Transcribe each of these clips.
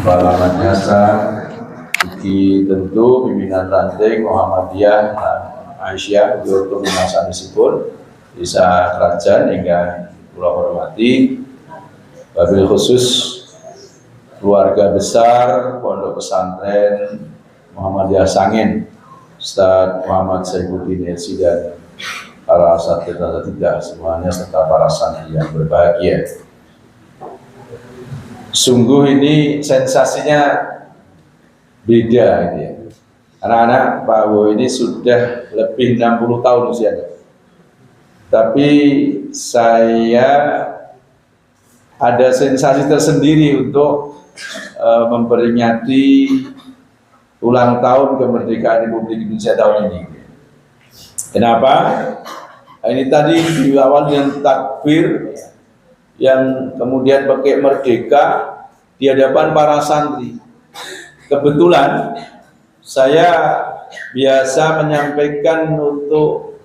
Balaman jasa iki tentu pimpinan ranting Muhammadiyah Aisyah untuk sanesipun bisa kerajaan hingga kula hormati, wabil khusus keluarga besar Pondok Pesantren Muhammadiyah Sangin, Ustaz Muhammad Saifuddin Esi dan para asatidz semuanya serta para santri yang berbahagia. Sungguh ini sensasinya beda ini ya. Anak-anak Pak Wo ini sudah lebih 60 tahun usianya. Tapi saya ada sensasi tersendiri untuk memperingati ulang tahun kemerdekaan Republik Indonesia tahun ini. Kenapa? Ini tadi diawali dengan takbir yang kemudian pakai merdeka di hadapan para santri. Kebetulan saya biasa menyampaikan untuk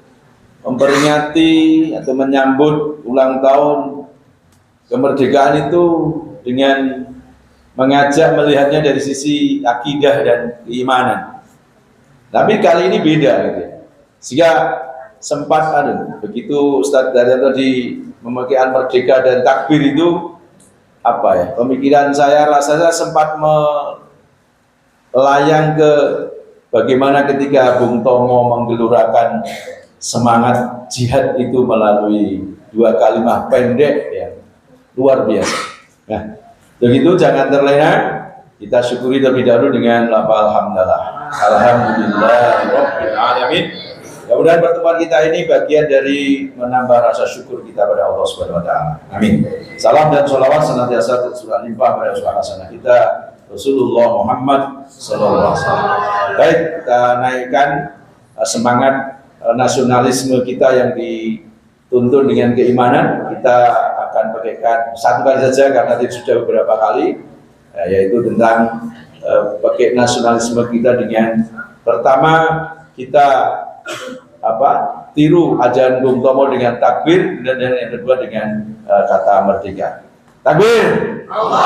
memperingati atau menyambut ulang tahun kemerdekaan itu dengan mengajak melihatnya dari sisi akidah dan keimanan. Tapi kali ini beda gitu. Sehingga sempat ada begitu Ustadz Daryanto tadi memakaian merdeka dan takbir itu apa ya, pemikiran saya rasanya sempat melayang ke bagaimana ketika Bung Tomo menggelurakan semangat jihad itu melalui dua kalimat pendek yang luar biasa. Nah, begitu jangan terlena, kita syukuri terlebih dahulu dengan lafal hamdalah. Alhamdulillahirabbil alamin. Mudah-mudahan pertemuan kita ini bagian dari menambah rasa syukur kita pada Allah Subhanahu wa taala. Amin. Salam dan sholawat senantiasa tercurah limpah pada uswah hasanah kita Rasulullah Muhammad sallallahu alaihi wasallam. Baik, kita naikkan semangat nasionalisme kita yang dituntun dengan keimanan. Kita akan pakaikan satu kali saja karena itu sudah beberapa kali, yaitu tentang pakai nasionalisme kita dengan pertama kita tiru ajaran Bung Tomo dengan takbir, dan yang kedua dengan kata merdeka. Takbir. Allah.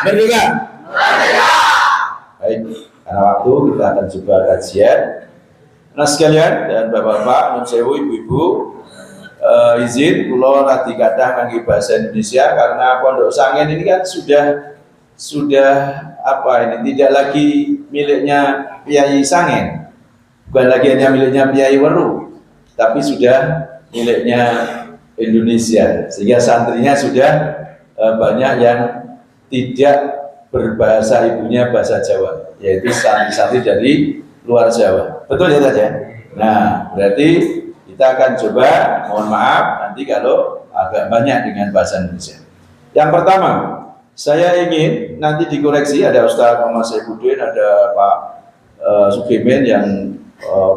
Merdeka. Merdeka. Baik, karena waktu kita akan coba kajian. Nah sekalian dan bapak-bapak, nun sewu, ibu-ibu, izin kula radi kathah ngangge bahasa Indonesia karena Pondok Sangin ini kan sudah tidak lagi miliknya Kiai Sangin. Bukan lagi hanya miliknya Kiai Weru, tapi sudah miliknya Indonesia. Sehingga santrinya sudah banyak yang tidak berbahasa ibunya bahasa Jawa, yaitu santri-santri dari luar Jawa. Betul ya Tanya? Nah, berarti kita akan coba, mohon maaf nanti kalau agak banyak dengan bahasa Indonesia. Yang pertama, saya ingin nanti dikoreksi, ada Ustaz Muhammad Saifuddin, ada Pak Sukimin yang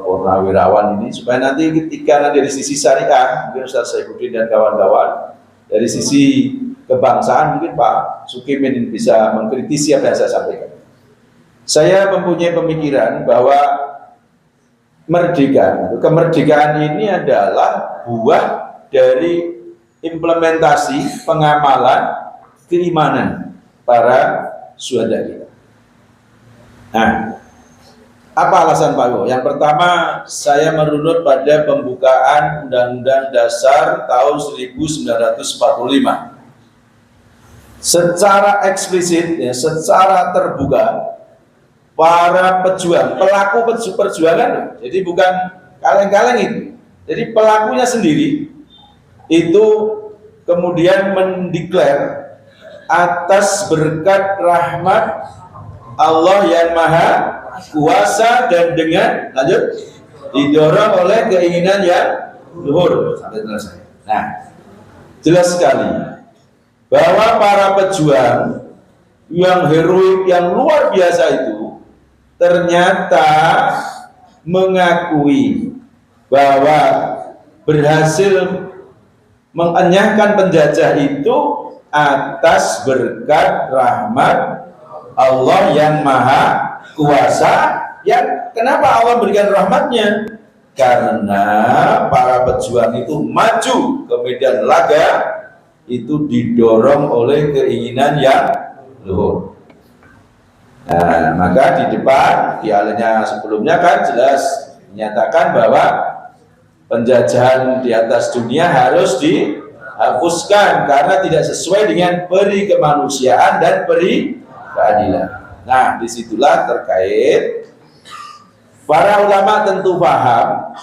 purnawirawan ini, supaya nanti ketika dari sisi syariah mungkin Ustaz Saifuddin dan kawan-kawan, dari sisi kebangsaan mungkin Pak Sukimin bisa mengkritisi apa yang saya sampaikan. Saya mempunyai pemikiran bahwa kemerdekaan ini adalah buah dari implementasi pengamalan keimanan para syuhada kita. Nah, apa alasan Pak Wo? Yang pertama, saya merunut pada pembukaan Undang-Undang Dasar tahun 1945. Secara eksplisit, ya, secara terbuka, para pejuang, pelaku perjuangan, jadi bukan kaleng-kaleng itu. Jadi pelakunya sendiri itu kemudian mendeklar atas berkat rahmat Allah yang Maha Kuasa dan dengan didorong oleh keinginan yang luhur. Nah, jelas sekali bahwa para pejuang yang heroik yang luar biasa itu ternyata mengakui bahwa berhasil mengenyahkan penjajah itu atas berkat rahmat Allah yang Maha Kuasa. Yang kenapa Allah berikan rahmatnya? Karena para pejuang itu maju ke medan laga itu didorong oleh keinginan yang luhur. Nah, maka di depan di alinea sebelumnya kan jelas menyatakan bahwa penjajahan di atas dunia harus dihapuskan karena tidak sesuai dengan peri kemanusiaan dan peri keadilan. Nah, disitulah terkait para ulama tentu paham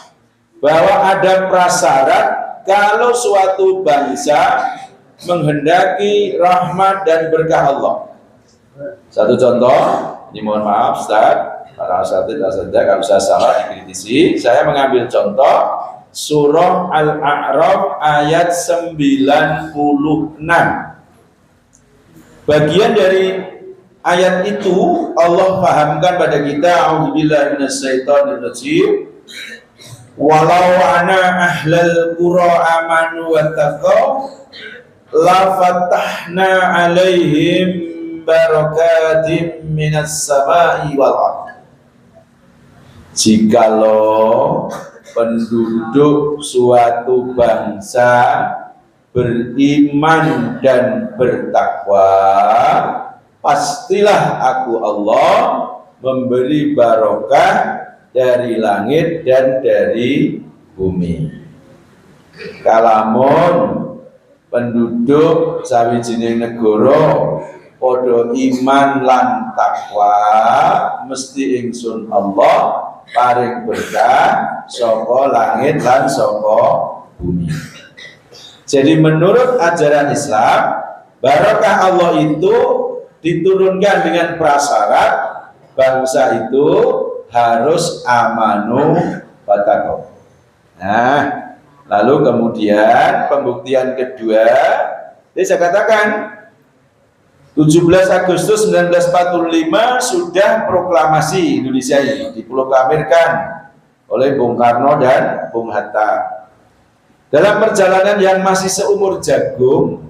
bahwa ada prasyarat kalau suatu bangsa menghendaki rahmat dan berkah Allah. Satu contoh, ini mohon maaf Ustaz, para asatidz kalau saya salah dikritisi. Saya mengambil contoh surah Al-A'raf ayat 96. Bagian dari ayat itu Allah pahamkan pada kita, a'udzubillahi minasyaitonirrajim, walau ana ahlal qura amanu wattaqau la fatahna alaihim barakatim minas samai wal ardh. Jikalau penduduk suatu bangsa beriman dan bertakwa, pastilah aku Allah memberi barokah dari langit dan dari bumi. Kalamun penduduk sawijining negara padha iman lan takwa, mesti ingsun Allah paring berkah saka langit lan saka bumi. Jadi menurut ajaran Islam, barokah Allah itu diturunkan dengan prasyarat bangsa itu harus amanu wattaqau. Nah, lalu kemudian pembuktian kedua, saya katakan 17 Agustus 1945 sudah proklamasi Indonesia ini diproklamirkan oleh Bung Karno dan Bung Hatta. Dalam perjalanan yang masih seumur jagung,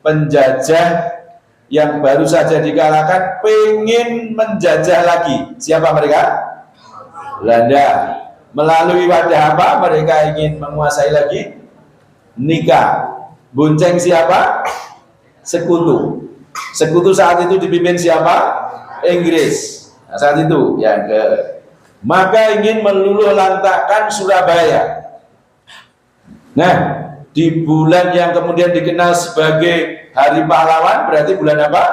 penjajah yang baru saja dikalahkan pengen menjajah lagi. Siapa mereka? Belanda. Melalui wadah apa? Mereka ingin menguasai lagi? Nikah. Bonceng siapa? Sekutu. Sekutu saat itu dipimpin siapa? Inggris. Nah, saat itu yang maka ingin meluluh lantakkan Surabaya. Nah, di bulan yang kemudian dikenal sebagai Hari Pahlawan, berarti bulan apa?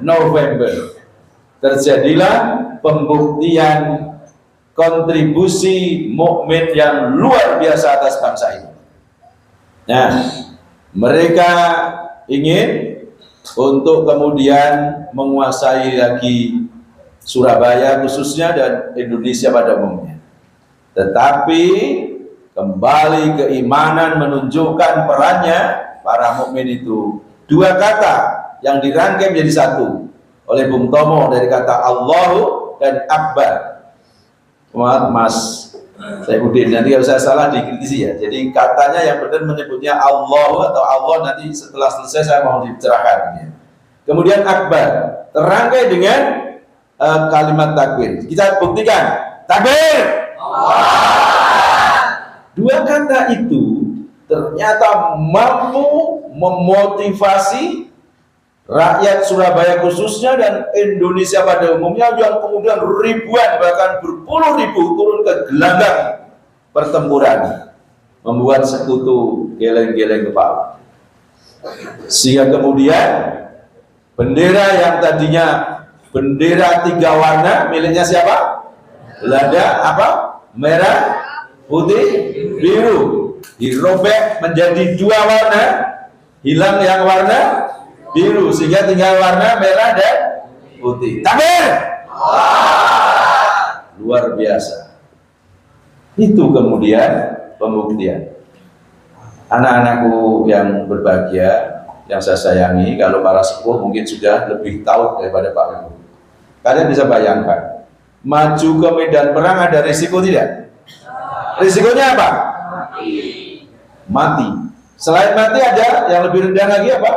November. Terjadilah pembuktian kontribusi mukmin yang luar biasa atas bangsa ini. Nah, mereka ingin untuk kemudian menguasai lagi Surabaya khususnya dan Indonesia pada umumnya. Tetapi kembali keimanan menunjukkan perannya para mukmin itu. Dua kata yang dirangkai menjadi satu oleh Bung Tomo dari kata Allahu dan Akbar. Mas Saifuddin, nanti kalau saya salah dikritisi ya. Jadi katanya yang benar menyebutnya Allah atau Allah, nanti setelah selesai saya mau dicerahkan. Kemudian Akbar terangkai dengan kalimat takbir. Kita buktikan takbir. Dua kata itu ternyata mampu memotivasi rakyat Surabaya khususnya dan Indonesia pada umumnya, yang kemudian ribuan bahkan berpuluh ribu turun ke gelanggang pertempuran, membuat sekutu geleng-geleng kepala. Sehingga kemudian bendera yang tadinya bendera 3 warna miliknya siapa? Belanda, apa? Merah, putih, biru, dirobek menjadi 2 warna, hilang yang warna biru sehingga tinggal warna merah dan putih. Takbir! Luar biasa. Itu kemudian pembuktian. Anak-anakku yang berbahagia, yang saya sayangi, kalau para sepuh mungkin sudah lebih tahu daripada Pak Ibu. Kalian bisa bayangkan, maju ke medan perang ada risiko tidak? Risikonya apa? Mati. Selain mati ada yang lebih rendah lagi apa?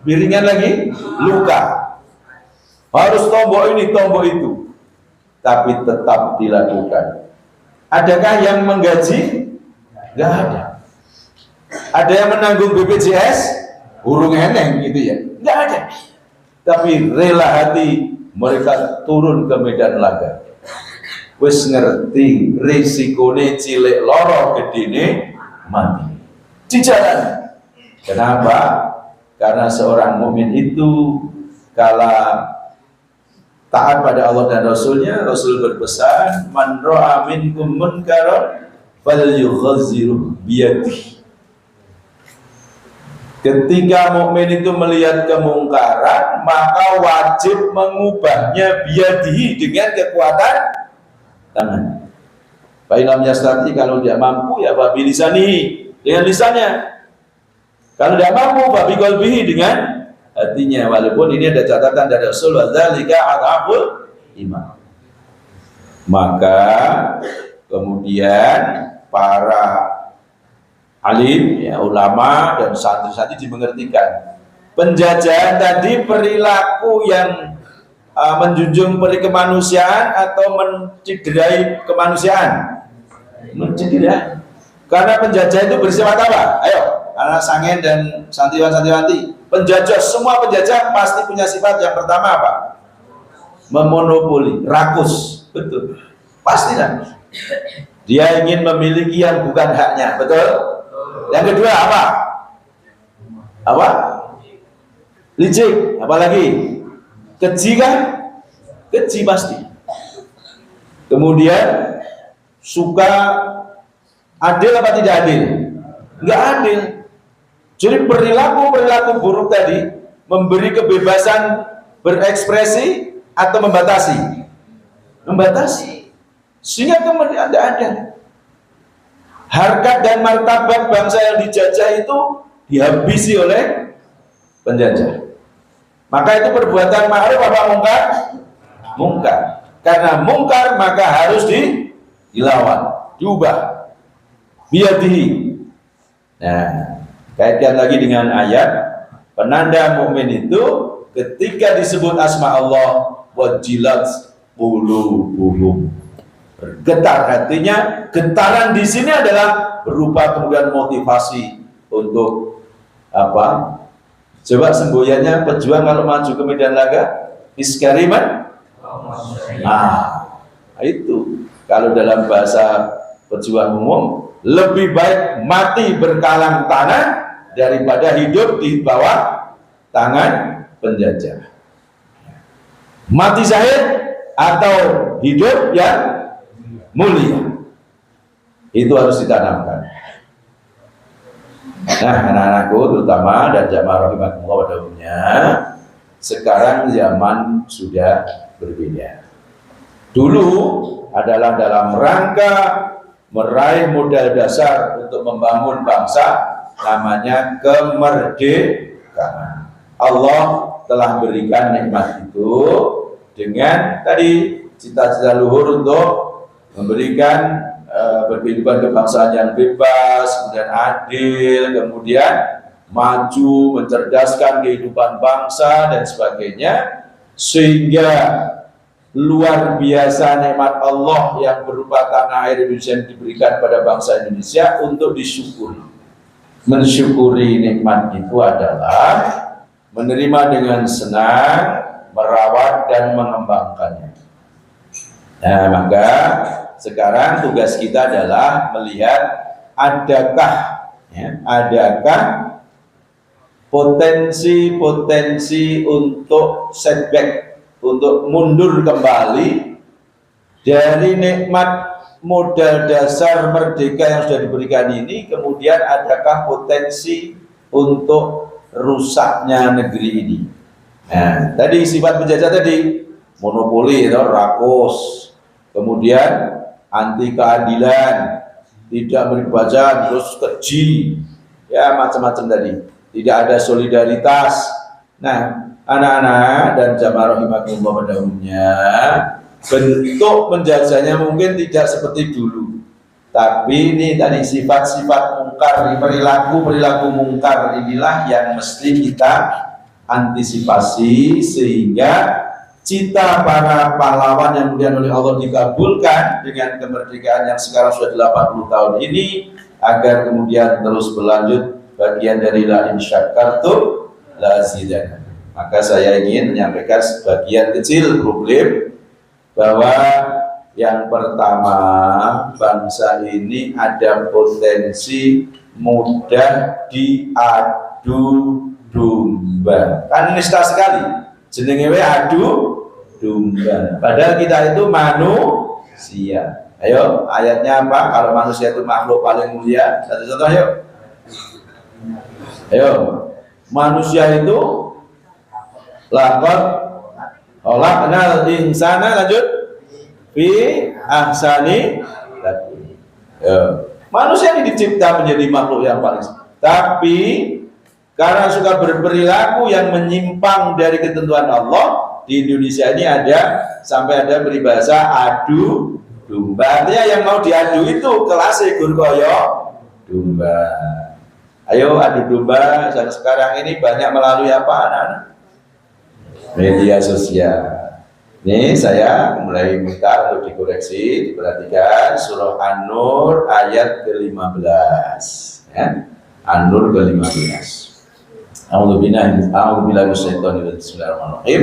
Lebih ringan lagi, luka. Harus tombok ini, tombok itu. Tapi tetap dilakukan. Adakah yang menggaji? Nggak ada. Ada yang menanggung BPJS? Urung eneng gitu ya? Nggak ada. tapi rela hati mereka turun ke medan laga. Wis ngerti risikone cilik loro gedene mati di jalan. Kenapa? Karena seorang mukmin itu kala taat pada Allah dan Rasulnya, Rasul berpesan, man ra'a minkum munkaran falyughazzirhu biyadihi. Ketika mukmin itu melihat kemungkaran, maka wajib mengubahnya biyadihi dengan kekuatan tangan. Fa'ilam yastati, kalau dia mampu ya babi lisanihi, dengan lisannya. Kalau tidak mampu babi qalbihi, dengan hatinya. Walaupun ini ada catatan dari Rasul, wadzalika adhaful iman. Maka kemudian para alim, ya, ulama dan santri-santri dimengertikan penjajahan tadi perilaku yang menjunjung peri kemanusiaan atau menciderai kemanusiaan. Menciderai. Karena penjajah itu bersifat apa? Ayo, anak sangen dan santriwan-santriwanti, penjajah, semua penjajah pasti punya sifat yang pertama apa? Memonopoli, rakus. Betul, pasti kan? Dia ingin memiliki yang bukan haknya, betul? Yang kedua apa? Apa? Licik. Apalagi? Keji kan? Keji pasti. Kemudian suka adil apa tidak adil? Enggak adil. Jadi perilaku buruk tadi memberi kebebasan berekspresi atau membatasi? Membatasi. Sehingga kemudian ada harkat dan martabat bangsa yang dijajah itu dihabisi oleh penjajah. Maka itu perbuatan ma'ruf apa mungkar? Mungkar. Karena mungkar maka harus dilawan, diubah. Biyadihi. Nah, kaitkan lagi dengan ayat, penanda mukmin itu ketika disebut asma Allah, wajilat qulubuhum, bergetar hatinya. Getaran di sini adalah berupa kemudian motivasi untuk apa? Coba semboyannya pejuang kalau maju ke medan laga, iskariman. Nah, itu kalau dalam bahasa pejuang umum, lebih baik mati berkalang tangan daripada hidup di bawah tangan penjajah. Mati syahid atau hidup yang mulia, itu harus ditanamkan. Nah, anak-anakku terutama dan jamaah rahimakumullah pada umumnya, sekarang zaman sudah berbeda. Dulu adalah dalam rangka meraih modal dasar untuk membangun bangsa, namanya kemerdekaan. Allah telah berikan nikmat itu dengan tadi cita-cita luhur untuk memberikan berkehidupan kebangsaan yang bebas, kemudian adil, kemudian maju, mencerdaskan kehidupan bangsa dan sebagainya, sehingga luar biasa nikmat Allah yang berupa tanah air Indonesia yang diberikan pada bangsa Indonesia untuk disyukuri. Mensyukuri nikmat itu adalah menerima dengan senang, merawat dan mengembangkannya. Nah, maka sekarang tugas kita adalah melihat adakah potensi-potensi untuk setback, untuk mundur kembali dari nikmat modal dasar merdeka yang sudah diberikan ini. Kemudian adakah potensi untuk rusaknya negeri ini? Nah, tadi sifat penjajah tadi monopoli, rakus, kemudian anti keadilan, tidak beribadah, terus keji, ya macam-macam tadi. Tidak ada solidaritas. Nah, anak-anak dan jamaah rahimakumullah pada umumnya, bentuk penjajahnya mungkin tidak seperti dulu. Tapi ini tadi sifat-sifat mungkar, perilaku mungkar inilah yang mesti kita antisipasi sehingga cita para pahlawan yang kemudian oleh Allah dikabulkan dengan kemerdekaan yang sekarang sudah 80 tahun ini, agar kemudian terus berlanjut bagian dari la in syakartum la azidannakum. Maka saya ingin menyampaikan sebagian kecil problem bahwa yang pertama, bangsa ini ada potensi mudah diadu domba. Kan nista sekali. Jenenge we adu domba. Padahal kita itu manusia. Ayo, ayatnya apa? Kalau manusia itu makhluk paling mulia, satu contoh ayo. Ayo, manusia itu lakon kenal insana, lanjut fi ahsani taqwim. Manusia ini dicipta menjadi makhluk yang paling, tapi karena suka berperilaku yang menyimpang dari ketentuan Allah, di Indonesia ini ada sampai ada peribahasa adu domba. Artinya yang mau diadu itu kelasnya gur koyo domba. Ayo adu domba. Sekarang ini banyak melalui apa, anak-anak? Media sosial. Ini saya mulai minta untuk dikoreksi, diperhatikan surah An-Nur ayat ke-15 ya. An-Nur ke-15. A'udzubillahi minasyaitonir rajim. Bismillahirrahmanirrahim.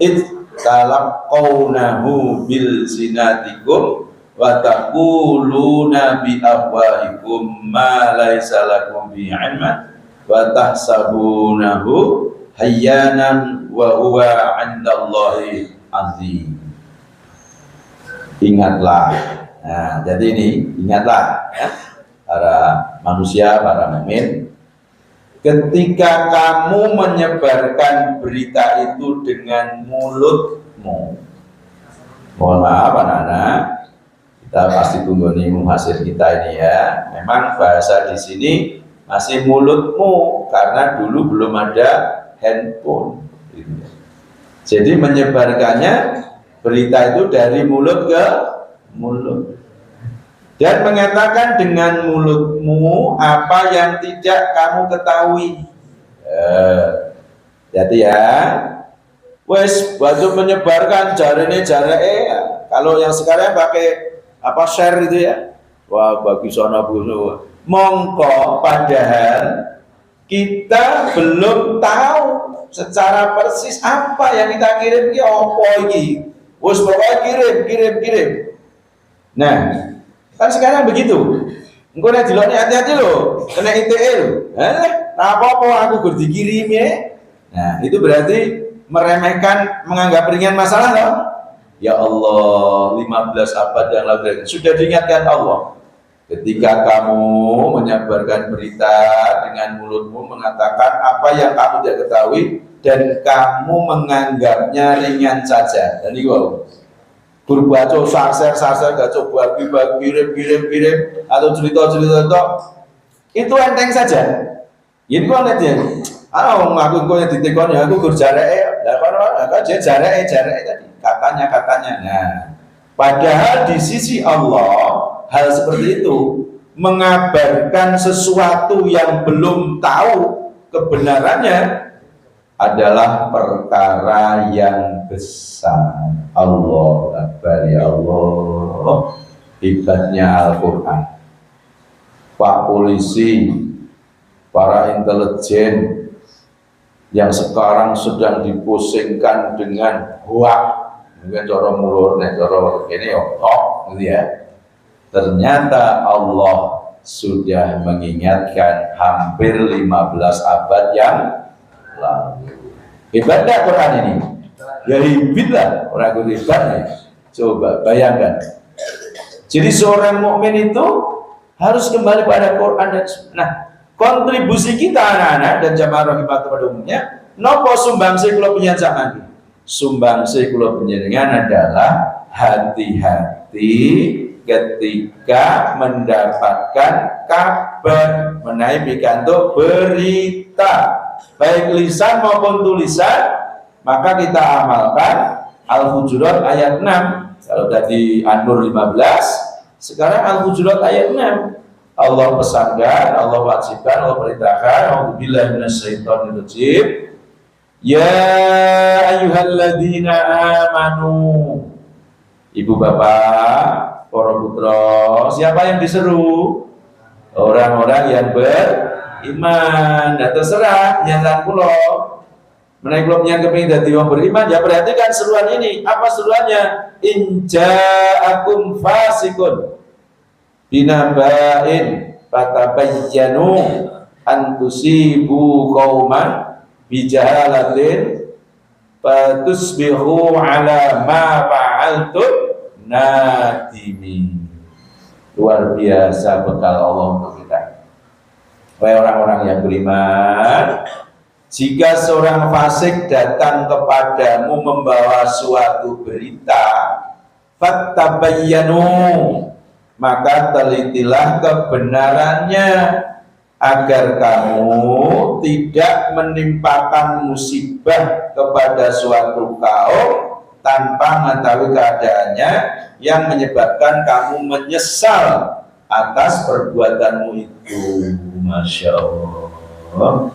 Id talaqawnahu bil sinatikum wa taquluna bi afwahikum ma laysa lakum bi 'ilmin wa tahsabunahu hayyanan wa huwa 'indallahi azim. Ingatlah. Nah, jadi ini ingatlah ya, para manusia, para mukmin, ketika kamu menyebarkan berita itu dengan mulutmu. Mohon maaf anak-anak, kita pasti tunggu nih hasil kita ini ya. Memang bahasa di sini masih mulutmu karena dulu belum ada handphone. Jadi menyebarkannya berita itu dari mulut ke mulut. Dan mengatakan dengan mulutmu apa yang tidak kamu ketahui. Jadi ya, wes waktu menyebarkan jarene. Kalau yang sekarang pakai apa share itu ya, wah bagi sana bunuh. Mongko padahal kita belum tahu secara persis apa yang kita kirim ki apa iki. Wes pokoknya kirim. Nah, kan sekarang begitu. Engko nek dilokne hati-hati lho, kena ITE lho. Apa-apa aku gur dikirim ya. Nah, itu berarti meremehkan, menganggap ringan masalah loh. Ya Allah, 15 abad yang lalu sudah diingatkan Allah. Ketika kamu menyebarkan berita dengan mulutmu mengatakan apa yang kamu tidak ketahui dan kamu menganggapnya ringan saja. Dan itu berbaca sarser gak coba kirim atau cerita itu enteng saja. Ini kok nanti aku kok ditekon ya aku gur jareke. Lah kono jareke tadi katanya. Nah, padahal di sisi Allah hal seperti itu mengabarkan sesuatu yang belum tahu kebenarannya adalah perkara yang besar. Allah Akbar, ya Allah, hebatnya Al-Quran. Pak polisi, para intelijen yang sekarang sedang dipusingkan dengan hoak, mungkin cara mulur, cara ini gitu ya. Ternyata Allah sudah mengingatkan hampir 15 abad yang lalu. Hebatnya Quran ini. Ya hebatlah orang hebatnya. Coba bayangkan. Jadi seorang mukmin itu harus kembali pada Quran dan Sunnah. Kontribusi kita anak-anak dan jamaah rahimah pada umumnya, nopo sumbangsi kula penyanjaman. Sumbangsi kula penjenengan adalah hati-hati ketika mendapatkan kabar menaik pikantuk berita baik lisan maupun tulisan, maka kita amalkan Al-Hujurat ayat 6. Kalau tadi An-Nur 15, sekarang Al-Hujurat ayat 6. Allah pesankan, Allah wajibkan, Allah perintahkan. A'udzubillahi minasyaitonir rajim. Ya ayyuhalladzina amanu. Ibu bapak, para putra, siapa yang diseru? Orang-orang yang beriman. Dan terserah nyata pulau. menaik klubnya kepingin jadi orang beriman, ya perhatikan seruan ini. Apa seruannya? In ja'akum fasikun binaba'in fatabayyanu an tusibu qauman bijahalatin fatusbihu ala ma fa'altum nadimin. Luar biasa bekal Allah untuk kita. Wahai orang-orang yang beriman, jika seorang fasik datang kepadamu membawa suatu berita, fattabayyanu, maka telitilah kebenarannya agar kamu tidak menimpakan musibah kepada suatu kaum tanpa mengetahui keadaannya yang menyebabkan kamu menyesal atas perbuatanmu itu. Masya Allah.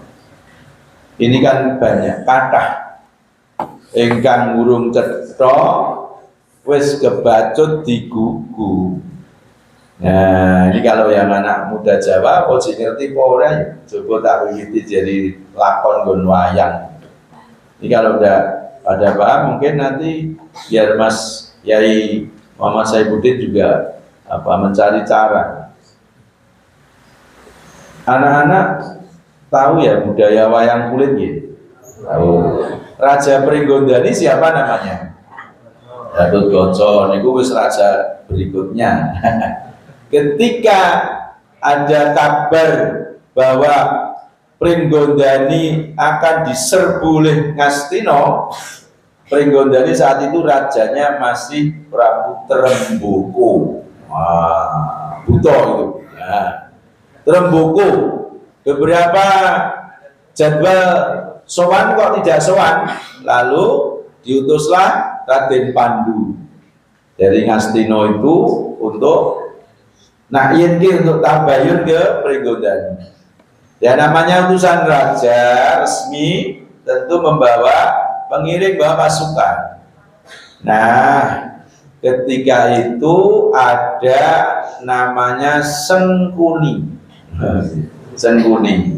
Ini kan banyak kata ingkang urung cetha wis kebacut digugu. Nah, ini kalau yang anak muda Jawa, kok ngerti ora? Coba tak wiwiti jadi lakon nggon wayang. Ini kalau udah pada paham, mungkin nanti biar Mas Yai Muhammad Saifuddin juga mencari cara. Anak-anak tahu ya budaya wayang kulit gitu. Tahu. Raja Pringgondani siapa namanya? Gatot Kaca. Niku wis raja berikutnya. Ketika ada kabar bahwa Pringgondani akan diserbu oleh Ngastina, Pringgondani saat itu rajanya masih Prabu Tremboko. Buto itu. Nah, Tremboko beberapa jadwal sowan kok tidak sowan, lalu diutuslah Raden Pandu dari Ngastina itu untuk untuk tabayun ke Pringgondani. Ya namanya utusan raja resmi tentu membawa pengiring bawa pasukan. Nah, ketika itu ada namanya Sengkuni. Sengkuni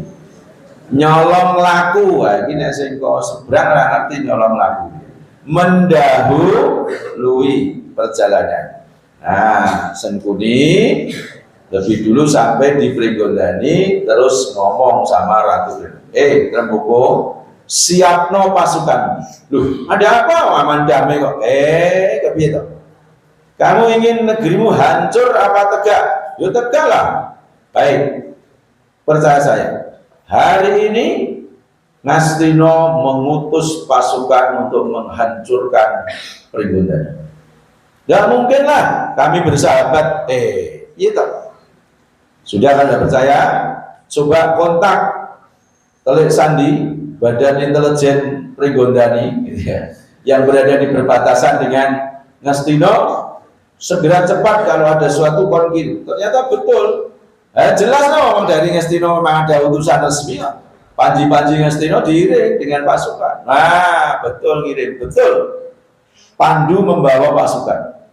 nyolong laku, ini sing kok seberang ora ngerti nyolong laku, mendahului perjalanan. Nah, Sengkuni lebih dulu sampai di Pringgondani, terus ngomong sama Ratu, Tremboko, siapno pasukan. Loh, ada apa? Aman damai kok. Kepiye toh? Kamu ingin negerimu hancur apa tegak? Yo tegak lah. Baik, percaya saya. Hari ini Ngastina mengutus pasukan untuk menghancurkan Pringgondani. Gak mungkin lah kami bersahabat. Itu sudah Anda percaya? Coba kontak Telik Sandi, Badan Intelijen Pringgondani gitu ya, yang berada di perbatasan dengan Ngastina. Segera cepat kalau ada suatu konflik. Ternyata betul. Jelas dong dari Ngastina memang ada utusan resmi. Panji-panji Ngastina diiring dengan pasukan. Nah, betul ngirim, betul. Pandu membawa pasukan.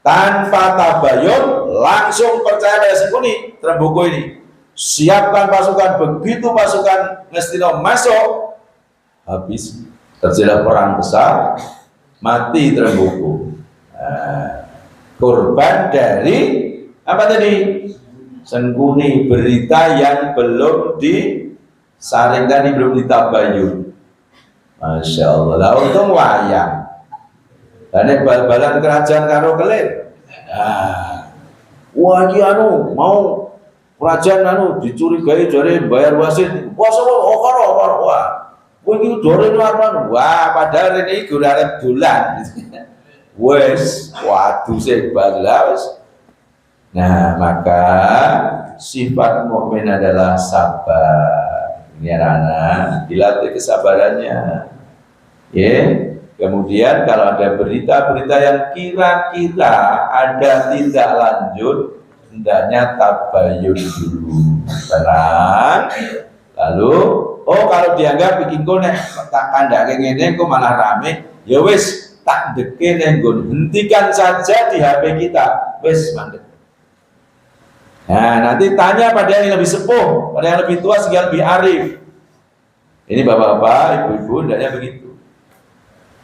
Tanpa tabayun, langsung percaya pada Sengkuni, Tremboko ini. Siapkan pasukan, begitu pasukan Ngastina masuk, habis terjadi perang besar, mati Tremboko. Korban dari apa tadi? Sengkuni, berita yang belum disaring tadi, belum ditabayun. Masya Allah. Lah untung wayang. Dan bal-balan kerajaan karo kelir. Wah iki mau kerajaan dicurigai jare bayar wasit. Puasa karo wah. Kowe iki jare nuarman. Wah, padahal ini gurare dolan. Wes, waduh sing balas. Nah, maka sifat mukmin adalah sabar. Ini anak-anak, dilatih kesabarannya. Kemudian kalau ada berita-berita yang kira-kira ada tindak lanjut, hendaknya tabayun dulu, tenang. Lalu, kalau dianggap bikin konek, tak kandake ngene kok malah rame, ya wis tak deke nenggon, hentikan saja di HP kita, wis mandek. Nah, nanti tanya pada yang lebih sepuh, pada yang lebih tua sehingga lebih arif. Ini bapak-bapak, ibu-ibu, hendaknya begitu.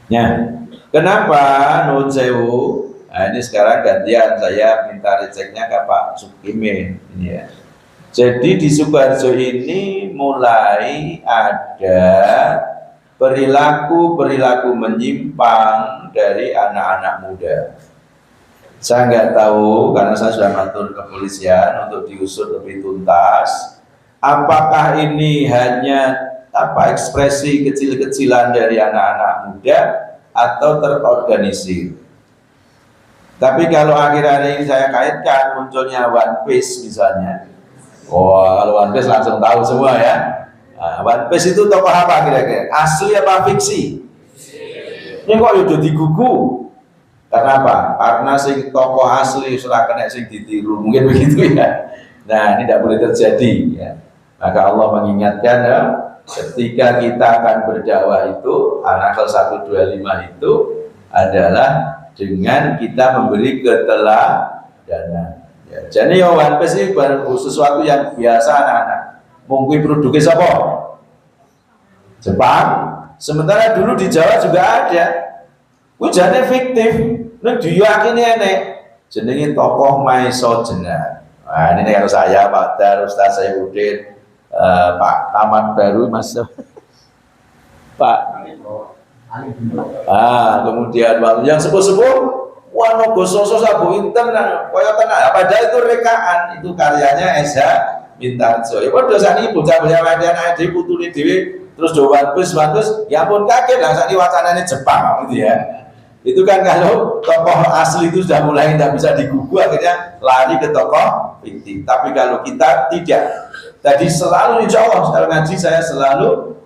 Ya, kenapa Nun Sewu? Nah, ini sekarang gantian saya minta rezekinya ke Pak Sukimin. Ini ya. Jadi di Sukoharjo ini mulai ada perilaku menyimpang dari anak-anak muda. Saya nggak tahu karena saya sudah matur kepolisian untuk diusut lebih tuntas. Apakah ini hanya ekspresi kecil-kecilan dari anak-anak muda atau terorganisir? Tapi kalau akhir-akhir ini saya kaitkan munculnya One Piece misalnya, kalau One Piece langsung tahu semua ya. Nah, One Piece itu tokoh apa kira-kira? Asli apa fiksi? Ini kok udah digugu? Karena apa? Karena sing tokoh asli sudah kena sing ditiru, mungkin begitu ya. Nah, ini tidak boleh terjadi ya. Maka Allah mengingatkan ya, ketika kita akan berdakwah itu, An-Nahl 125 itu adalah dengan kita memberi keteladanan. Ya, jadi One Piece ini baru sesuatu yang biasa anak-anak. Mungkin produknya siapa? Jepang. Sementara dulu di Jawa juga ada. Ujarnya fiktif. Nek diyakini enek. Jenenge tokoh Maiso Jenar. Nah, ini kalau saya Pak Dar, Ustaz Saifuddin, Pak Ahmad Baru, Mas Pak. Kemudian yang sepuh-sepuh, wah nogososo sabu inten, kaya tenang. Padahal itu rekaan, itu karyanya Eza Mintarjo. Ya padha sakniki bocah-bocah wedok dhewe putune dhewe terus do One Piece, ya pun kaget lah sakniki wacanane Jepang gitu ya. Itu kan kalau tokoh asli itu sudah mulai tidak bisa digugu, akhirnya lari ke tokoh fiktif. Tapi kalau kita tidak, tadi selalu insya Allah setelah ngaji saya selalu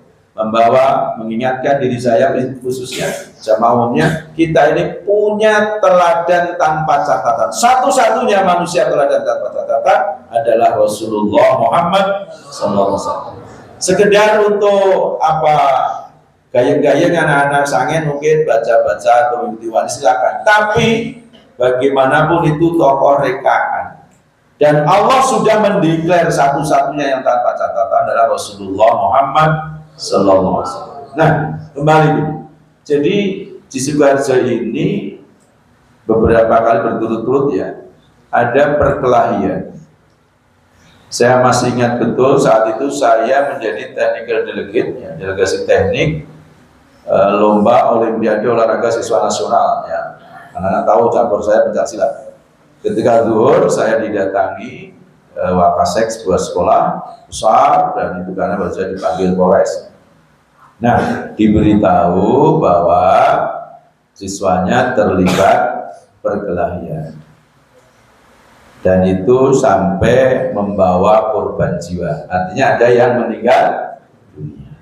mengingatkan diri saya khususnya jamaah umumnya, kita ini punya teladan tanpa catatan. Satu-satunya manusia teladan tanpa catatan adalah Rasulullah Muhammad SAW. Sekedar untuk apa gayeng-gayeng anak-anak sangen mungkin baca-baca atau mengikuti wali silakan. Tapi bagaimanapun itu tokoh rekaan. Dan Allah sudah mendeklar satu-satunya yang tanpa catatan adalah Rasulullah Muhammad Sallallahu Alaihi Wasallam. Nah, kembali dulu. Jadi di Sukoharjo ini beberapa kali berturut-turut ya ada perkelahian. Saya masih ingat betul saat itu saya menjadi technical delegate, ya, delegasi teknik lomba Olimpiade olahraga siswa nasional. Ya, karena tahu cabur saya pencaksilat. Ketika zuhur saya didatangi Wakasek sebuah sekolah besar dan itu karena baru saya dipanggil Polres. Nah, diberitahu bahwa siswanya terlibat perkelahian dan itu sampai membawa korban jiwa. Artinya ada yang meninggal dunia.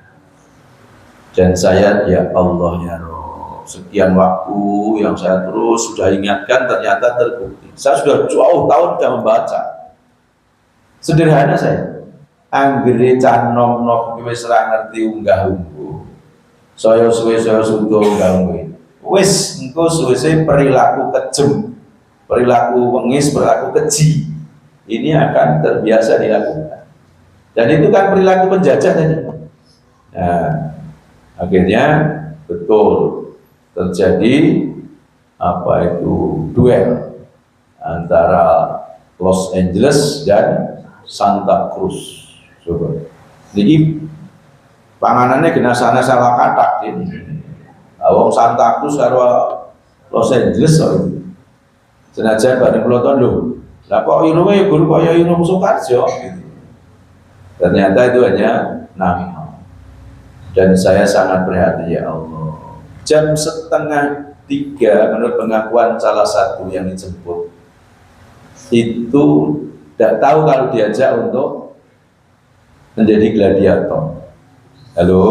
Dan saya ya Allah ya Rob, sekian waktu yang saya terus sudah ingatkan ternyata terbukti. Saya sudah jauh tahun sudah membaca. Sederhana saya. Anggere cah nom-nom wis ora ngerti unggah-ungguh. Saya suwe sudo unggah-ungguh. Wis engko suwe perilaku kejem, perilaku wengis, perilaku keji. Ini akan terbiasa dilakukan. Dan itu kan perilaku penjajah tadi. Nah, akhirnya betul terjadi duel antara Los Angeles dan Santa Cruz. Coba. Jadi panganannya kena sana salah katak ini. Awang Santa Cruz karo Los Angeles itu. Senajan bareng peloton lho. Lah kok irunge guru kaya irung Sukoharjo gitu. Ternyata itu hanya nama. Dan saya sangat prihatin ya Allah. Jam 2:30 menurut pengakuan salah satu yang dijemput itu tidak tahu kalau diajak untuk menjadi gladiator. Halo,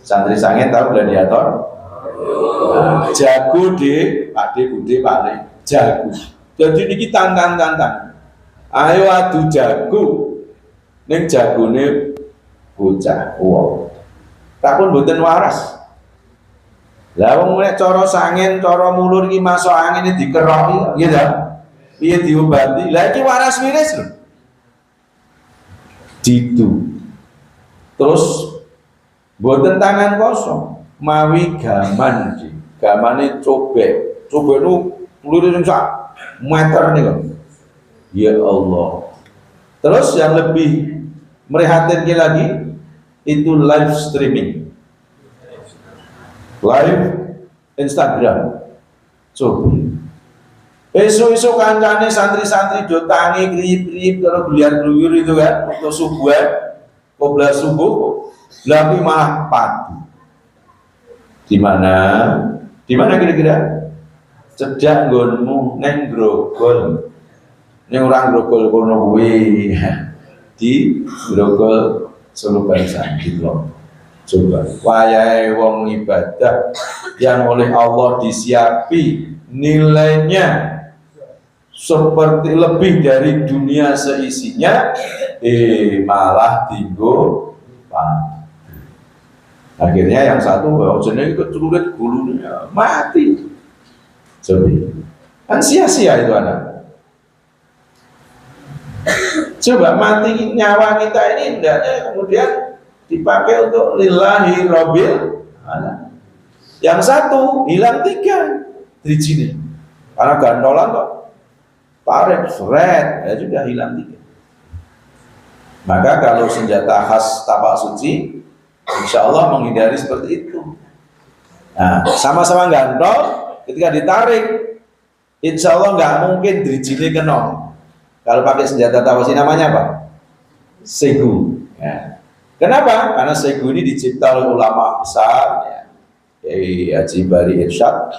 santri sangen tahu gladiator? Nah, jago di Pak D Bude Pak jago. Jadi niki tantang. Ayo adu jago. Ning jagone bocah wong. Takun mboten waras. Lah wong nek cara sangen, cara mulur iki masuk angin dikeroki, nggih ta? Piye diobati? Lah iki waras wiris lho. Didu. Terus Boten tangan kosong, mawi gaman iki. Gamane cobek. Cobek itu peluru yang sak meter nih kan. Ya Allah. Terus yang lebih merihatinkan lagi itu live streaming, live Instagram. Coba. Esok-esok kancane santri-santri do tangi krip-krip kalau geliar-geluyur itu kan untuk subuhan, qobla subuh, tapi malah pagi. Di mana? Di mana kira-kira? Cedak nggonmu neng grogol. Neng orang grogol kono kuwi. Di grogol Solo Barisan gitu. Coba wayahe wong ibadah yang oleh Allah disiapi nilainya seperti lebih dari dunia seisinya, malah tinggal akhirnya yang satu jenenge kecurit gulunya mati. Coba kan sia-sia itu anak. Coba mati nyawa kita ini hendaknya kemudian dipakai untuk lillahi rabbil alamin. Yang satu hilang 3 drijine karena gandolan kok tarik seret ya sudah hilang 3. Maka kalau senjata khas tapak suci, insya Allah menghindari seperti itu. Nah, sama-sama gandol, ketika ditarik, insya Allah nggak mungkin drijine kena. Kalau pakai senjata tapak suci namanya apa? Segu. Ya. Kenapa? Karena segu ini dicipta oleh ulama besar, ya. Kiai Haji Bari Irsyad.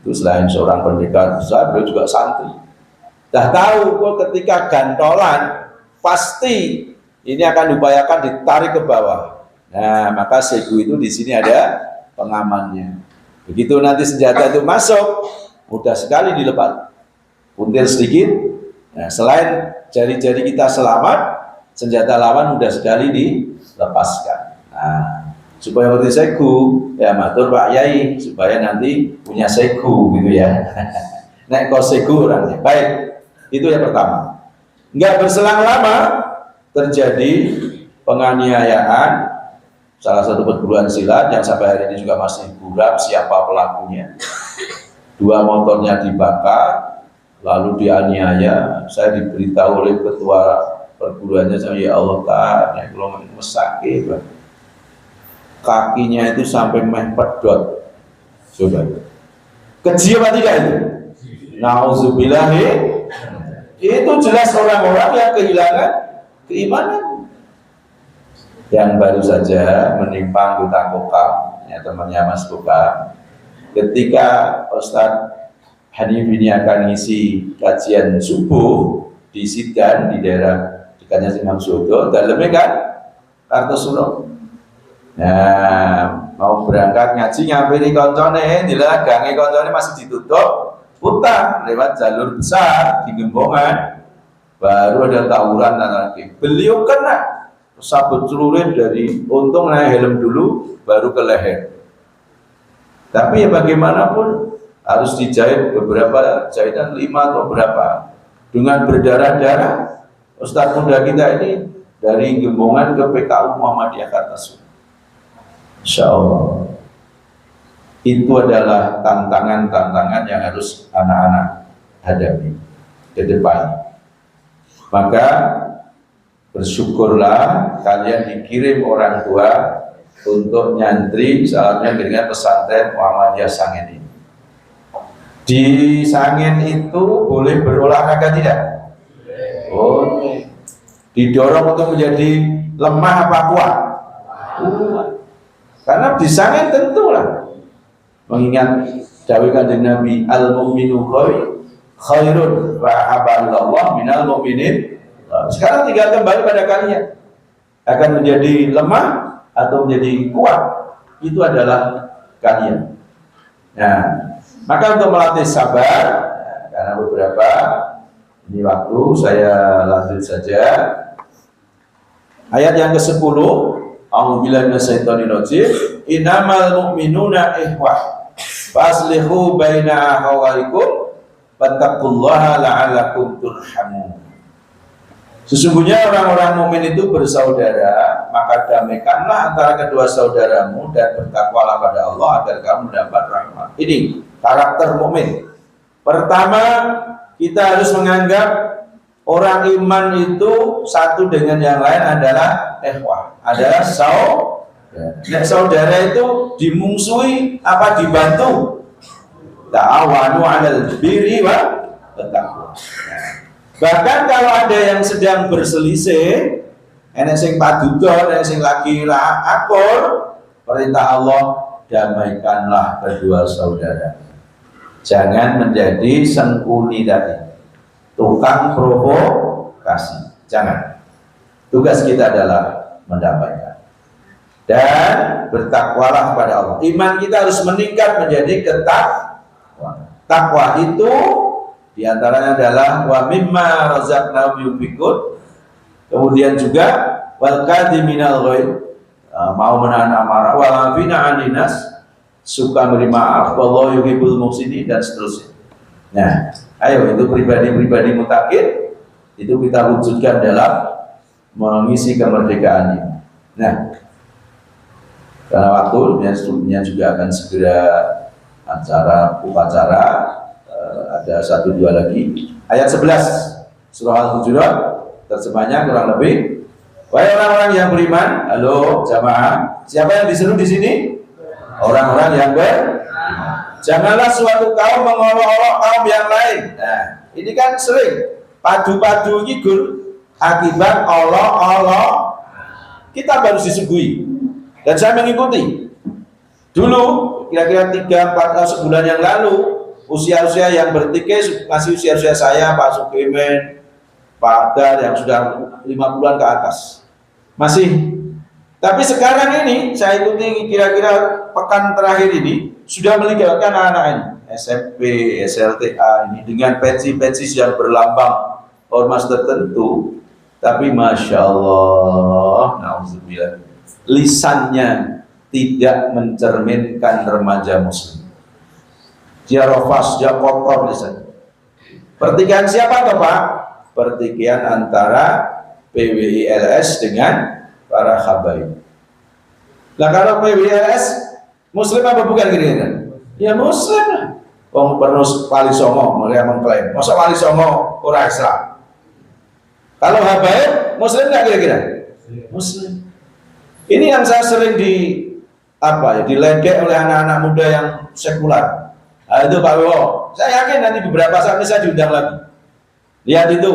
Itu selain seorang pendekar besar, beliau juga santri. Dah tahu kok ketika gantolan pasti ini akan diupayakan ditarik ke bawah. Nah, maka segu itu di sini ada pengamannya. Begitu nanti senjata itu masuk, mudah sekali dilepas. Puntir sedikit. Nah, selain jari-jari kita selamat, senjata lawan mudah sekali dilepaskan. Nah, supaya seperti segu, ya matur Pak Yai, supaya nanti punya segu gitu ya. Nek kok segu orangnya. Baik, itu yang pertama. Enggak berselang lama terjadi penganiayaan salah satu perguruan silat yang sampai hari ini juga masih buram siapa pelakunya. 2 motornya dibakar, lalu dianiaya. Saya diberitahu oleh ketua perguruannya, saya ya Allah kan, ya kalau mesake kakinya itu sampai meh pedot. Coba. Keji apa tidak itu? Nauzubillahi. Itu jelas orang-orang yang kehilangan keimanan. Yang baru saja menimpa anggota Kokam, ya temannya Mas Kokam. Ketika Ustadz Hanif ini akan ngisi kajian subuh di Sidan di daerah dekatnya Imam Sudo, dalamnya kan Kartosuno. Nah, mau berangkat ngaji ngampiri koncone, dilalah gange koncone masih ditutup, putar lewat jalur besar di Gembongan, baru ada tawuran dan lagi. Beliau kena sabut celurit dari untung naik helm dulu, baru ke leher. Tapi ya bagaimanapun harus dijahit beberapa jahitan 5 atau berapa dengan berdarah-darah. Ustadz muda kita ini dari Gembongan ke PKU Muhammadiyah Kartasura. Insya Allah itu adalah tantangan-tantangan yang harus anak-anak hadapi ke depan. Maka bersyukurlah kalian dikirim orang tua untuk nyantri misalnya dengan pesantren Muhammadiyah Sangen ini. Di Sangen itu boleh berolahraga tidak? Boleh. Didorong untuk menjadi lemah apa kuat? Karena di Sangen tentulah mengingat dawuh Kanjeng Nabi al-mu'minu khairun wa haballallah minal mu'minin. Sekarang tinggal kembali pada kalian akan menjadi lemah atau menjadi kuat, itu adalah kalian. Nah, maka untuk melatih sabar, karena beberapa ini waktu saya lanjut saja. Ayat yang ke-10, A'udzubillahi minasyaitonirrajim. Innamal mu'minuna ikhwah faslihu baina akhawaykum wattaqullaha la'allakum turhamun. Sesungguhnya orang-orang mukmin itu bersaudara, maka damaikanlah antara kedua saudaramu dan bertakwalah pada Allah agar kamu mendapat rahmat. Ini karakter mukmin. Pertama, kita harus menganggap orang iman itu satu dengan yang lain adalah ikhwah, adalah saudara. Nah, saudara itu dimungsuhi apa dibantu? Ta'awanu 'alal birri wa taqwa. Bahkan kalau ada yang sedang berselisih, enek sing padudon, enek sing lagi akur, perintah Allah, damaikanlah kedua saudara. Jangan menjadi sengkuni tadi, tukang provokasi. Jangan. Tugas kita adalah mendamaikan dan bertakwalah kepada Allah. Iman kita harus meningkat menjadi ketakwaan. Takwa itu diantaranya adalah wa mimma razaqnahum yunfiqun. Kemudian juga wal kadhiminal ghaidh, mau menahan amarah, wal afina 'anil nas, suka beri maaf, wallahu yuhibbul muhsinin, dan seterusnya. Nah, ayo itu pribadi-pribadi mutakin itu kita wujudkan dalam mengisi kemerdekaan ini. Nah, karena waktunya juga akan segera upacara, ada 1-2 lagi. Ayat 11 surah Al-Hujurat, terjemahnya kurang lebih, wahai orang-orang yang beriman, halo jamaah, siapa yang diseru di sini? Orang-orang yang beriman. Janganlah suatu kaum mengolok-olok kaum yang lain. Nah, ini kan sering padu-padu ngigur akibat olok-olok. Kita baru disuguhi, dan saya mengikuti. Dulu kira-kira 3-4 sebulan yang lalu, usia-usia yang bertikai masih usia-usia saya, Pak Sukemen, Pak Dar yang sudah 50-an ke atas masih. Tapi sekarang ini saya ikuti kira-kira pekan terakhir ini sudah melibatkan anak-anak ini SMP, SLTA ini dengan peci-peci yang berlambang ormas tertentu. Tapi masya Allah, nauzubillah, lisannya tidak mencerminkan remaja muslim. Dia rofas, dia kotor lisan. Pertikaian siapa toh Pak? Pertikaian antara PWILS dengan para habaib. Nah kalau PWILS muslim apa bukan kira-kira? Ya muslim lah. Wong perlu Wali Songo mereka mengklaim. Masa Wali Songo orang Islam? Kalau habaib muslim nggak kira-kira? Muslim. Ini yang saya sering diledek oleh anak-anak muda yang sekular. Nah, itu Pak Wiwo. Saya yakin nanti beberapa saat ini saya diundang lagi. Lihat itu.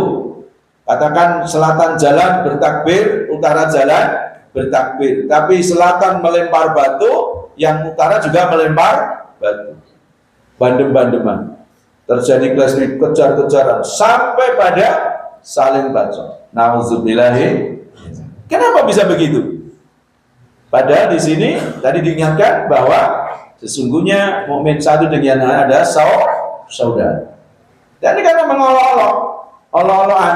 Katakan selatan jalan bertakbir, utara jalan bertakbir. Tapi selatan melempar batu, yang utara juga melempar batu. Bandem-bandeman. Terjadi klasik kejar-kejaran sampai pada saling bacok. Nauzubillahi. Kenapa bisa begitu? Padahal di sini tadi diingatkan bahwa sesungguhnya mukmin satu dengan yang lain ada saudara. Dan ini karena mengolok-olok, olok-olokan.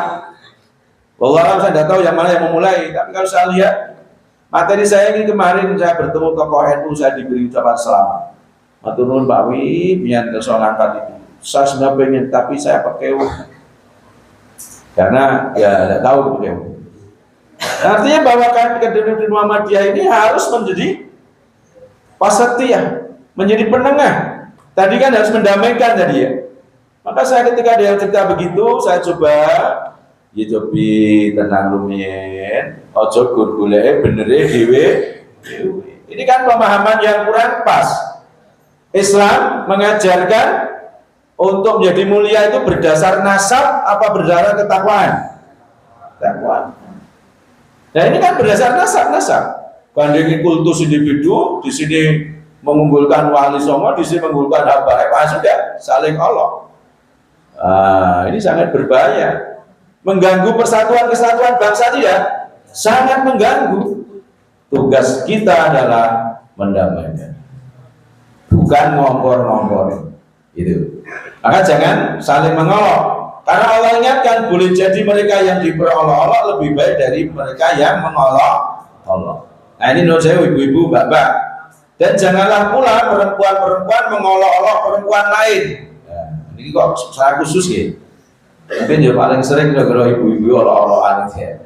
Wallahualam saya tidak tahu yang mana yang memulai. Tapi kalau saya lihat materi saya ini kemarin saya bertemu tokoh NU, saya diberi ucapan selamat. Matur nuwun Pak Wi, biar kesolakan itu. Saya sudah pengen, tapi saya pakai karena ya tidak tahu pakai. Artinya bahwa kedudukan Muhammadiyah ini harus menjadi wasatiyah, menjadi penengah. Tadi kan harus mendamaikan tadi ya. Maka saya ketika dia cerita begitu, saya coba ya cobi tenang lumayan, ojo gurgule benere dewe. Ini kan pemahaman yang kurang pas. Islam mengajarkan untuk menjadi mulia itu berdasar nasab apa berdasar ketakwaan? Ketakwaan. Nah ini kan berdasar nasab. Bandingin kultus individu, di sini mengunggulkan Wali Songo, di sini mengunggulkan habaib, sudah saling olok. Ini sangat berbahaya, mengganggu persatuan-kesatuan bangsa tidak? Sangat mengganggu. Tugas kita adalah mendamaikan, bukan ngompor-ngompor. Itu. Maka jangan saling mengolok. Karena Allah ingatkan, boleh jadi mereka yang diperolok-olok lebih baik dari mereka yang mengolok Allah. Nah ini menurut saya ibu-ibu, mbak-mbak. Dan janganlah pula perempuan-perempuan mengolok-olok perempuan lain. Nah, ini kok secara khusus ya. Mungkin ya paling sering gara-gara ibu-ibu olo-oloan ya.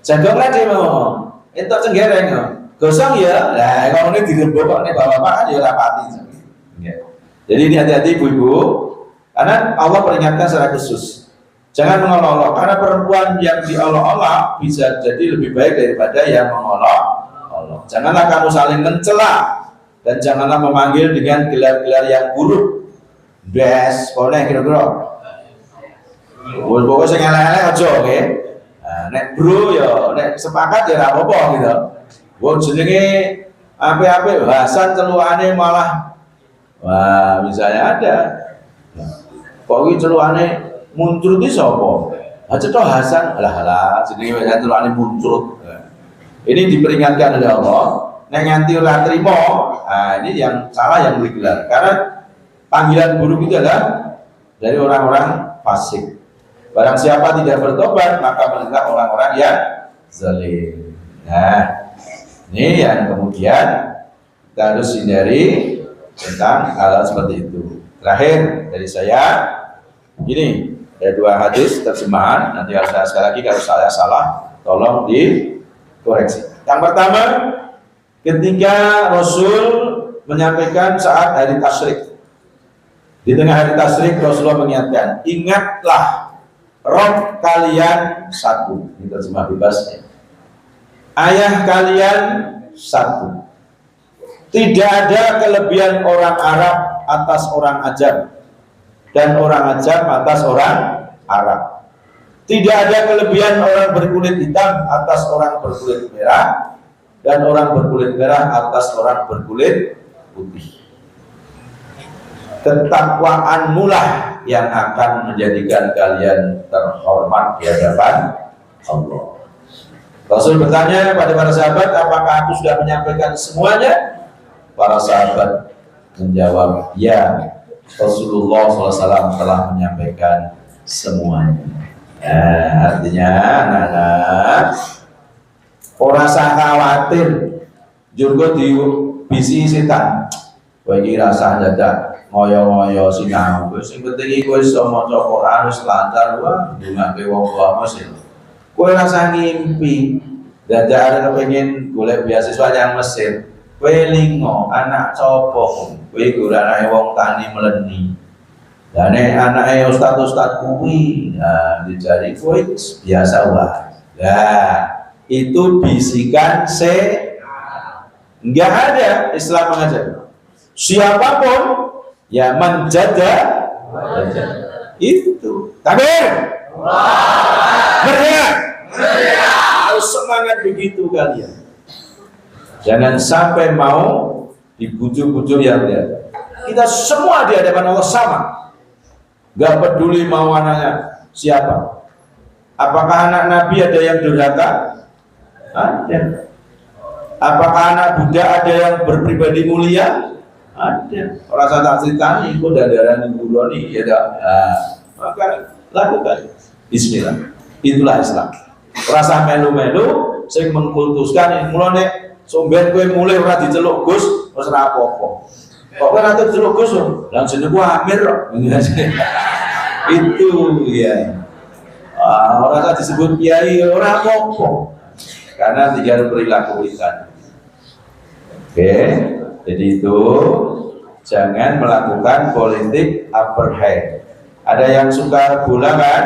Jagung lah dia mau, entok cenggereng ya. Gosong ya, nah kalau ini dirembuk kok ini bapak-bapak kan ya rapati. Jadi ini hati-hati ibu-ibu, karena Allah peringatkan secara khusus. Jangan mengolok-olok, karena perempuan yang diolok-olok bisa jadi lebih baik daripada yang mengolok-olok. Janganlah kamu saling mencela dan janganlah memanggil dengan gelar-gelar yang buruk. Bes, pokoknya kira-kira. Pokoknya saya ngelak-ngelak aja, oke? Nek bro ya, nek sepakat ya apa-apa gitu. Wong jenenge ape-ape Hasan celukane malah wah misalnya ada. Kok iki celukane muncul ki sapa? Aja toh Hasan lah jenenge celukane muncul. Ini diperingatkan oleh Allah, nek nganti ora trimo, nah ini yang salah yang digelar. Karena panggilan buruk itu adalah dari orang-orang fasik. Barang siapa tidak bertobat, maka mereka orang-orang yang zalim. Nah, ini yang kemudian kita harus hindari tentang hal seperti itu. Terakhir dari saya, ini ada dua hadis terjemahan. Nanti sekali lagi kalau saya salah, tolong dikoreksi. Yang pertama, ketika Rasul menyampaikan saat hari tasyrik, di tengah hari tasyrik Rasulullah mengingatkan, ingatlah Rob kalian satu. Ini terjemah bebasnya. Ayah kalian satu. Tidak ada kelebihan orang Arab atas orang Ajam dan orang Ajam atas orang Arab. Tidak ada kelebihan orang berkulit hitam atas orang berkulit merah dan orang berkulit merah atas orang berkulit putih. Ketakwaanmu lah yang akan menjadikan kalian terhormat di hadapan Allah. Rasul bertanya pada para sahabat, apakah aku sudah menyampaikan semuanya? Para sahabat menjawab, ya, Rasulullah SAW telah menyampaikan semuanya. Artinya, anak-anak, orang usah khawatir, juga dibisi setan. Bagi rasa dadak ngoyo-ngoyo sinau, sing penting iku wis maca Quran wis lancar wae, ndongake wong tua mesin. Kowe rasa ngimpi, dadak kepengin golek beasiswa yang Mesir. Kowe lingo, anak copo, kowe ora anake wong tani meleni. Lah nek anake ustaz-ustaz kuwi, nah dijari kowe biasa wae. Nah, itu bisikan enggak ada Islam mengajar. Siapapun ya menjaga itu. Takbir. Merdeka. Harus semangat begitu kalian. Jangan sampai mau dibujuk-bujuk yang dia. Kita semua di hadapan Allah sama. Gak peduli mau anaknya siapa. Apakah anak Nabi ada yang durhaka? Ada. Apakah anak Buddha ada yang berpribadi mulia? Ada. Orang saya tak ceritanya itu dadaran Buroni ya dah. Maka lakukan. Bismillah. Itulah Islam. Rasa melu-melu sing mengkultuskan mulane somben kowe mulai ora diceluk Gus wis ora apa-apa. Kok ora diceluk Gus langsung ku Amir kok. Itu ya. Orang tak disebut kiai ora apa-apa. Karena tinggal perilaku lisan. Oke, jadi itu jangan melakukan politik apartheid. Ada yang suka bola kan?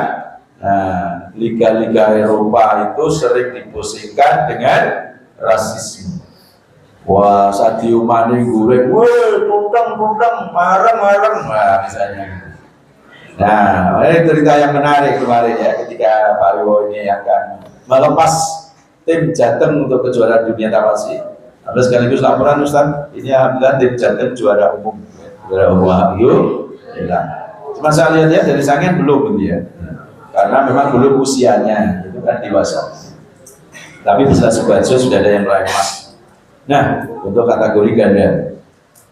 Nah, liga-liga Eropa itu sering dipusingkan dengan rasisme. Wah, Sadio Mane goreng, weh, tuntang, marem, nah misalnya. Nah, ini cerita yang menarik kemarin ya, ketika Pak Wiwo ini akan melepas tim Jateng untuk kejuaraan dunia Tawasi. Ada sekaligus laporan Ustaz, ini alhamdulillah tim Jateng juara umum. Alhamdulillah. Cuma saya lihat ya dari Sangen belum ya. Karena memang belum usianya, itu kan dewasa. Tapi bisa Subharjo sudah ada yang meraih emas. Nah, untuk kategori ganda.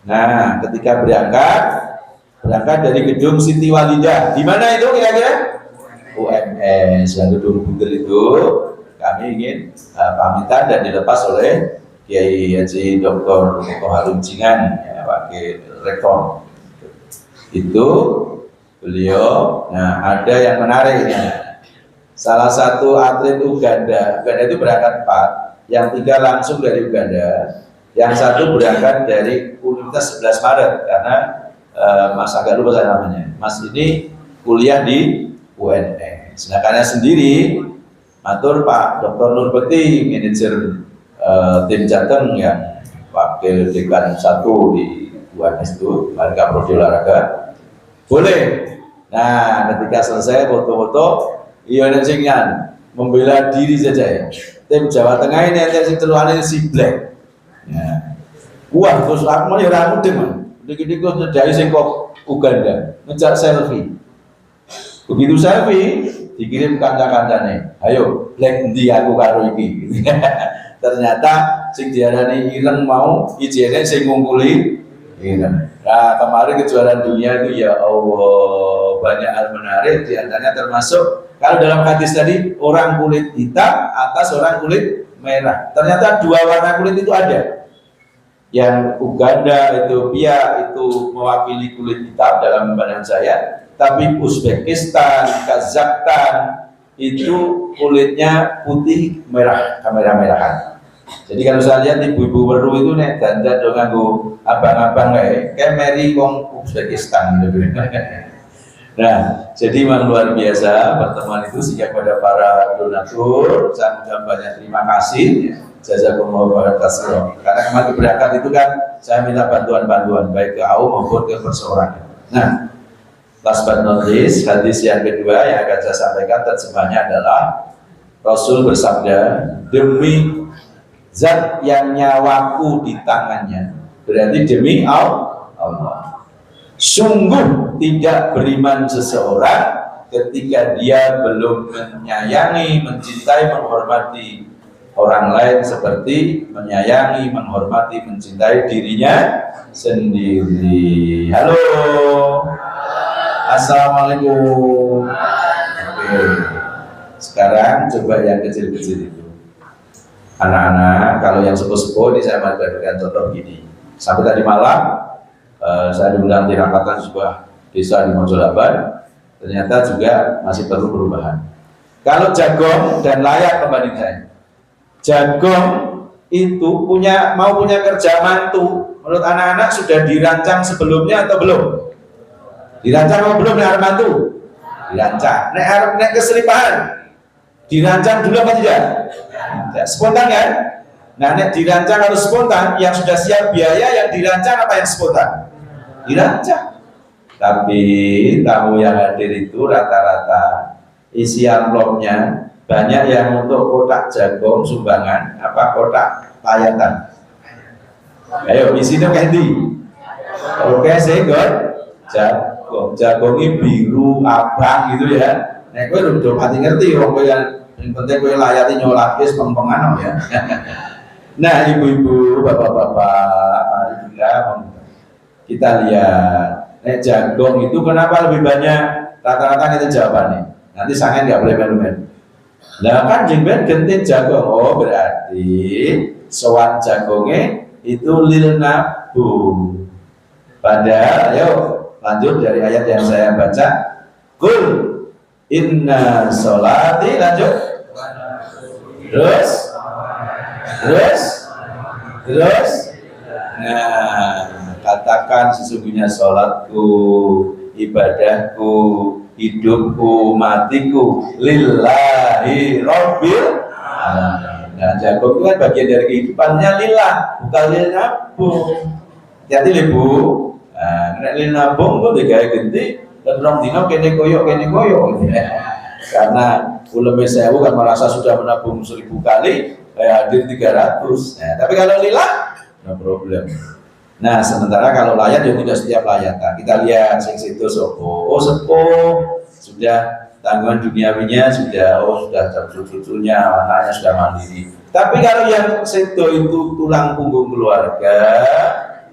Nah, ketika berangkat dari gedung Siti Walidah. Di mana itu kira-kira? UMS, yang gedung Bundel itu. Kami ingin pamitan dan dilepas oleh Kiai Haji Dr. Harun Jingan, ya, Wakil Rektor. Itu beliau. Nah, ada yang menarik ya. Salah satu atlet Uganda itu berangkat 4, yang 3 langsung dari Uganda, yang 1 berangkat dari Universitas 11 Maret karena Mas agak lupa saya namanya. Mas ini kuliah di UNS. Sedangkan sendiri, atur Pak Dr. Nur Bekti, manajer tim Jateng yang wakil dekan 1 di UNS itu, warga prodi olahraga. Boleh. Nah, ketika selesai foto-foto, iya nensingan membela diri saja ya. Tim Jawa Tengah ini yang sing teluane si Black. Ya. Wah, terus aku mau ya ora mudeng, Man. Dikit-dikit nyedai sing kok Uganda, ngejak selfie. Begitu selfie, dikirim kanca-kancane. Ayo, Black endi aku karo iki. Ternyata sing diarani ireng mau ijene sing ngungkuli ireng. Nah, kemarin kejuaraan dunia itu ya Allah, banyak hal menarik, diantaranya termasuk kalau dalam hadis tadi orang kulit hitam atas orang kulit merah. Ternyata 2 warna kulit itu ada. Yang Uganda, Ethiopia itu mewakili kulit hitam dalam pandangan saya, tapi Uzbekistan, Kazakhstan itu kulitnya putih merah, merah-merahan. Jadi kalau saya lihat ibu-ibu weru itu nek dandan do nganggo abang-abang kayak Mary wong Uzbekistan gitu. Nah, jadi memang luar biasa pertemuan itu, sehingga pada para donatur saya ucapkan banyak terima kasih. Jazakumullah khairan. Karena kemarin berangkat itu kan saya minta bantuan-bantuan baik ke AU maupun ke perseorangan. Nah, last but not least, hadis yang kedua yang akan saya sampaikan terjemahnya adalah Rasul bersabda, demi zat yang nyawaku di tangannya, berarti demi Allah. Sungguh tidak beriman seseorang ketika dia belum menyayangi, mencintai, menghormati orang lain seperti menyayangi, menghormati, mencintai dirinya sendiri. Halo, assalamualaikum. Oke, sekarang coba yang kecil-kecil itu. Anak-anak, kalau yang sepuh-sepuh ini saya mau berikan contoh begini. Sampai tadi malam saya diundang tirakatan sebuah desa di Mojolaban, ternyata juga masih perlu perubahan. Kalau jagung dan layak pembanding saya, jagung itu mau punya kerja mantu, menurut anak-anak sudah dirancang sebelumnya atau belum? Dirancang atau belum nek arep mantu? Dirancang. Nek arep nek keselipahan, dirancang dulu apa tidak? Ya, spontan kan? Nah, nek dirancang harus spontan, yang sudah siap biaya yang dirancang apa yang spontan? Dirancang. Tapi tamu yang hadir itu rata-rata isi amplopnya banyak yang untuk kotak jagung sumbangan, apa kotak layatan. Ayo isinya ganti. Oke, sehingga jagungnya biru, abang gitu ya. Nek kowe udah pati ngerti wong kowe yang penting kowe layati nyolati peng-pengan ya. Nah, ibu-ibu, bapak-bapak, mari kita lihat. Nek jagung itu kenapa lebih banyak? Rata-rata itu jawabannya. Nanti sangen nggak boleh melu-melu. Nah kan jengben gentin jagung. Oh berarti sowan jagungnya itu lil nabung. Padahal, yuk lanjut dari ayat yang saya baca. Kul inna sholati, lanjut. Terus. Nah, katakan sesungguhnya sholatku, ibadahku, hidupku, matiku lillahi rabbil alamin. Nah, jagung itu kan bagian dari kehidupannya lillah, bukan lil nabung. Hati-hati ibu. Nah, lil nabung itu digawe genti, dan rong dino kene koyok. Karena ulama sewu kan merasa sudah menabung 1000 kali, hadir 300. Nah, tapi kalau lillah, no problem. Nah, sementara kalau layat ya tidak setiap layatan. Kita lihat sing situ sopo. Oh, sepuh sudah tanggungan duniawinya sudah cucunya, anaknya sudah mandiri. Tapi kalau yang situ itu tulang punggung keluarga,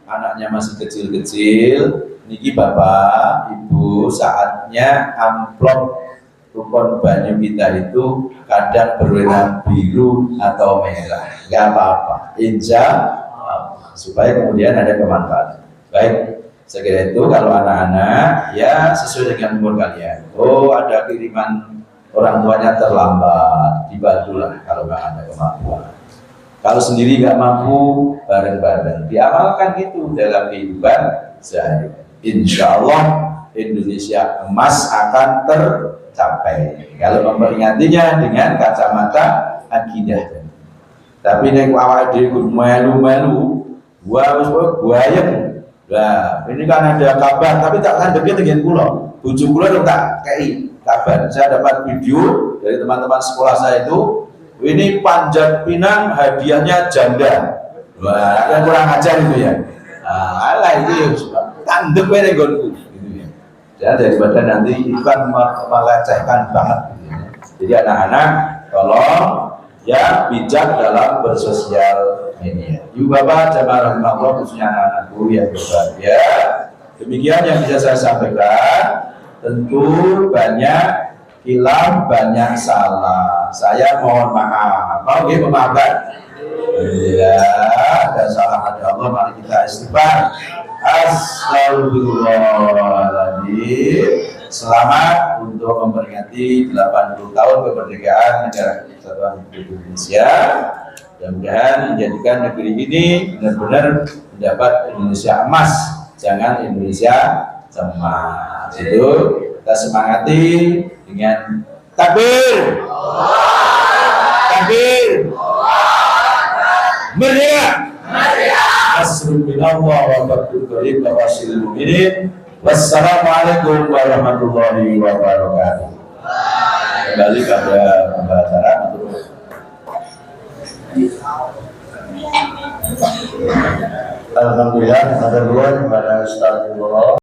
anaknya masih kecil-kecil, niki bapak, ibu, saatnya amplop kupon banyu kita itu kadang berwarna biru atau merah. Gak apa-apa. Insya supaya kemudian ada kemanfaatan. Baik, Saya kira itu kalau anak-anak ya sesuai dengan umur kalian. Oh, ada kiriman orang tuanya terlambat, dibantulah kalau nggak ada kemampuan. Kalau sendiri nggak mampu, bareng-bareng. Diamalkan itu dalam kehidupan sehari. Insya Allah Indonesia emas akan tercapai. Kalau memperingatinya dengan kacamata akidah. Tapi nek awak dhewe melu-melu, buayem. Nah, ini kan ada kabar, tapi tak kandeke dengan kula. Bojo kula tak kei kabar. Saya dapat video dari teman-teman sekolah saya itu, ini Panjat Pinang hadiahnya janda. Wah, yang kurang ajar itu ya. Nah, alah itu ya, tanduk wae nggonku gitu ya. Ya daripada nanti ikan melecehkan banget gitu ya. Jadi anak-anak tolong ya bijak dalam bersosial media. Ibu bapak jamaah rahimahullah, khususnya anak-anakku yang berbahagia. Demikian yang bisa saya sampaikan. Tentu banyak hilang, banyak salah. Saya mohon maaf. Mau memaafkan? Ya, ada salah ada Allah. Mari kita istighfar. Astagfirullahaladzim. Selamat untuk memperingati 80 tahun kemerdekaan negara Kesatuan Republik Indonesia. Mudah-mudahan menjadikan negeri ini benar-benar mendapat Indonesia emas, jangan Indonesia cemas. Itu kita semangati dengan takbir, takbir, merdeka, Asrulillah wa barakatuh karim wa wasilul mu'minin. Wassalamualaikum warahmatullahi wabarakatuh. Kembali pada pembahasan Alhamdulillah, ada dua kepada Ustaz